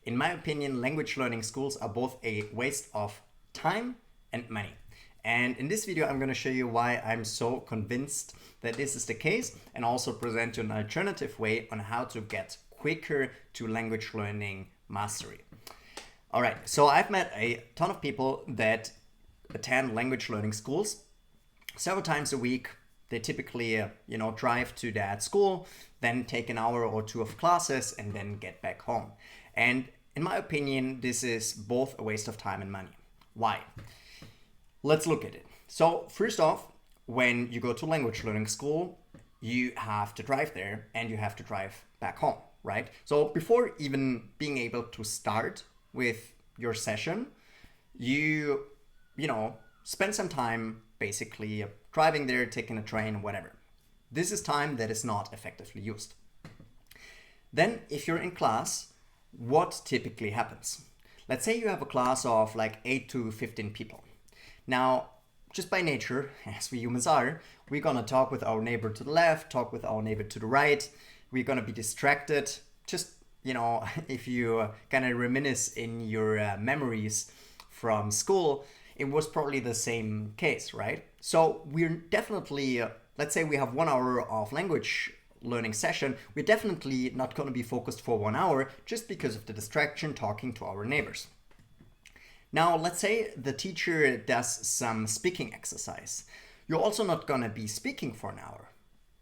In my opinion, language learning schools are both a waste of time and money. And in this video, I'm going to show you why I'm so convinced that this is the case, and also present you an alternative way on how to get quicker to language learning mastery. All right, so I've met a ton of people that attend language learning schools several times a week. They typically, drive to that school, then take an hour or two of classes, and then get back home. And in my opinion, this is both a waste of time and money. Why? Let's look at it. So first off, when you go to language learning school, you have to drive there and you have to drive back home, right? So before even being able to start with your session, you spend some time basically driving there, taking a train, whatever. This is time that is not effectively used. Then if you're in class, what typically happens? Let's say you have a class of like 8 to 15 people. Now, just by nature, as we humans are, we're gonna talk with our neighbor to the left, talk with our neighbor to the right. We're gonna be distracted. Just, if you kind of reminisce in your memories from school, it was probably the same case, right? So we're definitely, let's say we have 1 hour of language learning session, we're definitely not going to be focused for 1 hour just because of the distraction talking to our neighbors. Now, let's say the teacher does some speaking exercise. You're also not going to be speaking for an hour.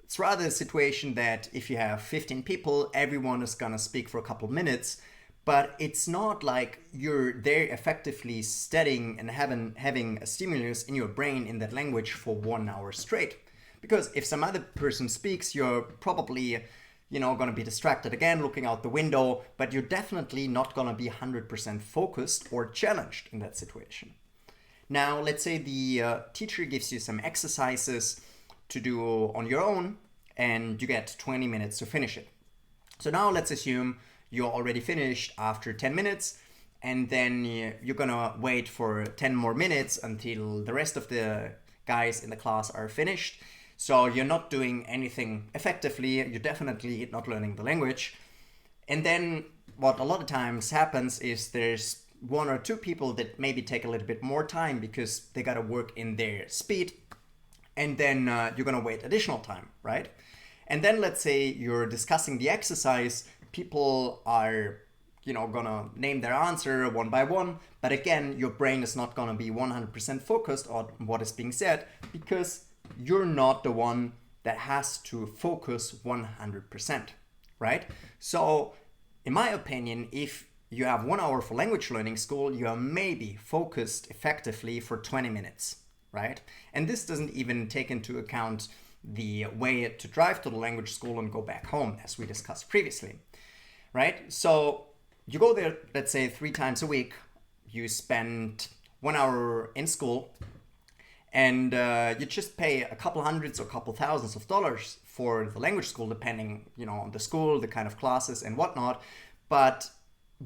It's rather a situation that if you have 15 people, everyone is going to speak for a couple minutes, but it's not like you're there effectively studying and having a stimulus in your brain in that language for 1 hour straight. Because if some other person speaks, you're probably, going to be distracted again, looking out the window, but you're definitely not going to be 100% focused or challenged in that situation. Now, let's say the teacher gives you some exercises to do on your own, and you get 20 minutes to finish it. So now let's assume you're already finished after 10 minutes, and then you're gonna wait for 10 more minutes until the rest of the guys in the class are finished. So you're not doing anything effectively, you're definitely not learning the language. And then what a lot of times happens is there's 1 or 2 people that maybe take a little bit more time because they gotta work in their speed, and then you're gonna wait additional time, right? And then let's say you're discussing the exercise, people are gonna name their answer one by one, but again, your brain is not gonna be 100% focused on what is being said because you're not the one that has to focus 100%, right? So in my opinion, if you have 1 hour for language learning school, you are maybe focused effectively for 20 minutes, right? And this doesn't even take into account the way to drive to the language school and go back home, as we discussed previously, right? So you go there, let's say 3 times a week, you spend 1 hour in school, and you just pay a couple hundreds or couple thousands of dollars for the language school, depending, on the school, the kind of classes and whatnot, but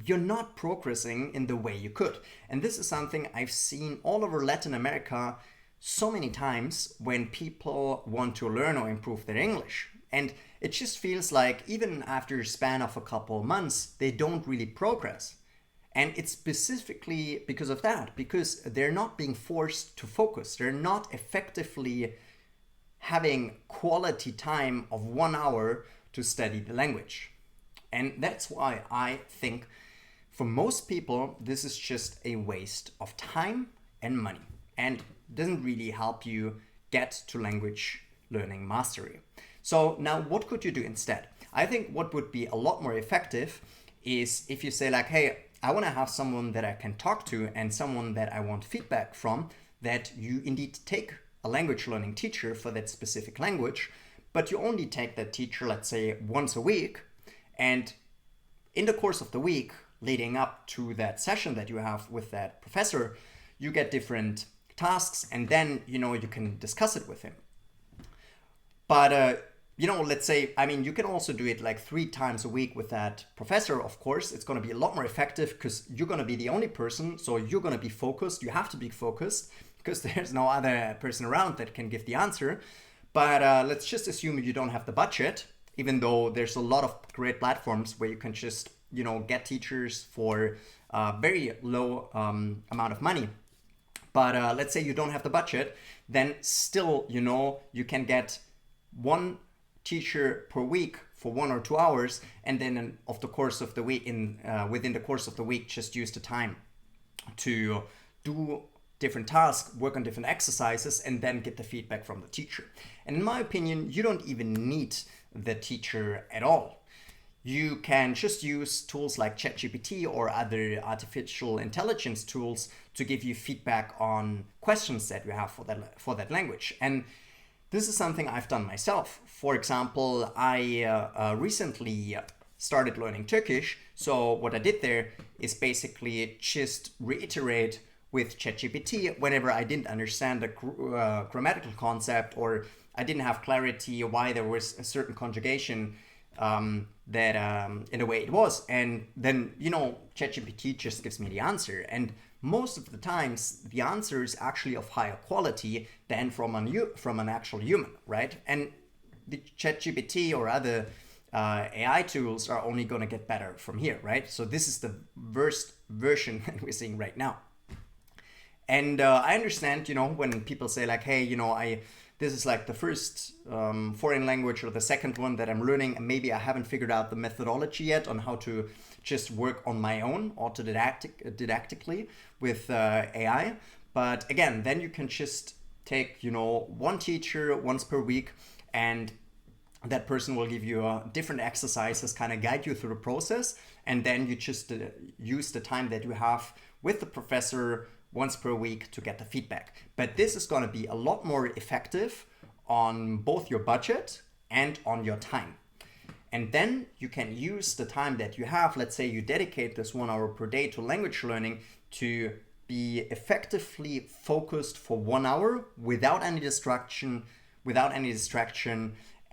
you're not progressing in the way you could. And this is something I've seen all over Latin America so many times when people want to learn or improve their English. And it just feels like even after a span of a couple months, they don't really progress. And it's specifically because of that, because they're not being forced to focus. They're not effectively having quality time of 1 hour to study the language. And that's why I think for most people, this is just a waste of time and money, and doesn't really help you get to language learning mastery. So now what could you do instead? I think what would be a lot more effective is if you say like, hey, I want to have someone that I can talk to and someone that I want feedback from, that you indeed take a language learning teacher for that specific language, but you only take that teacher, let's say, once a week. And in the course of the week leading up to that session that you have with that professor, you get different tasks, and then, you can discuss it with him. But let's say, you can also do it like 3 times a week with that professor. Of course, it's going to be a lot more effective because you're going to be the only person. So you're going to be focused. You have to be focused because there's no other person around that can give the answer. But let's just assume you don't have the budget, even though there's a lot of great platforms where you can just you know, get teachers for a very low amount of money. But let's say you don't have the budget, then still, you know, you can get one teacher per week for 1 or 2 hours, and then of the course of the week, within the course of the week, just use the time to do different tasks, work on different exercises, and then get the feedback from the teacher. And in my opinion, you don't even need the teacher at all. You can just use tools like ChatGPT or other artificial intelligence tools to give you feedback on questions that you have for that language. And this is something I've done myself. For example, I recently started learning Turkish. So what I did there is basically just reiterate with ChatGPT whenever I didn't understand a grammatical concept, or I didn't have clarity why there was a certain conjugation that in the way it was. And then, you know, ChatGPT just gives me the answer. And most of the times the answer is actually of higher quality than from an actual human, right? And the ChatGPT or other AI tools are only going to get better from here, right? So this is the worst version that we're seeing right now. And I understand, you know, when people say like, hey, you know, this is like the first foreign language or the second one that I'm learning, and maybe I haven't figured out the methodology yet on how to just work on my own autodidactically with AI. But again, then you can just take, you know, one teacher once per week, and that person will give you different exercises, kind of guide you through the process. And then you just use the time that you have with the professor once per week to get the feedback. But this is going to be a lot more effective on both your budget and on your time. And then you can use the time that you have. Let's say you dedicate this 1 hour per day to language learning, to be effectively focused for 1 hour without any distraction,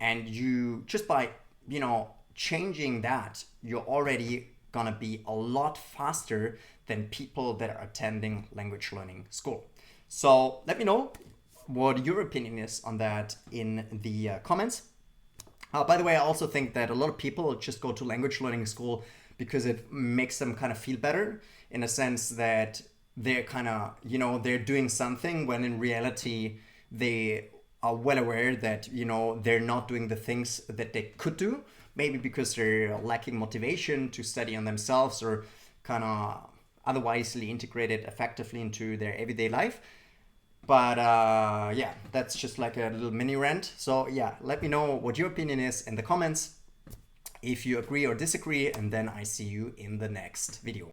and you just by, you know, changing that, you're already gonna be a lot faster than people that are attending language learning school. So let me know what your opinion is on that in the comments. By the way, I also think that a lot of people just go to language learning school because it makes them kind of feel better, in a sense that they're kind of, you know, they're doing something, when in reality they are well aware that, you know, they're not doing the things that they could do, maybe because they're lacking motivation to study on themselves, or kind of otherwise integrate it effectively into their everyday life. But yeah, that's just like a little mini rant. So yeah, let me know what your opinion is in the comments, if you agree or disagree, and then I see you in the next video.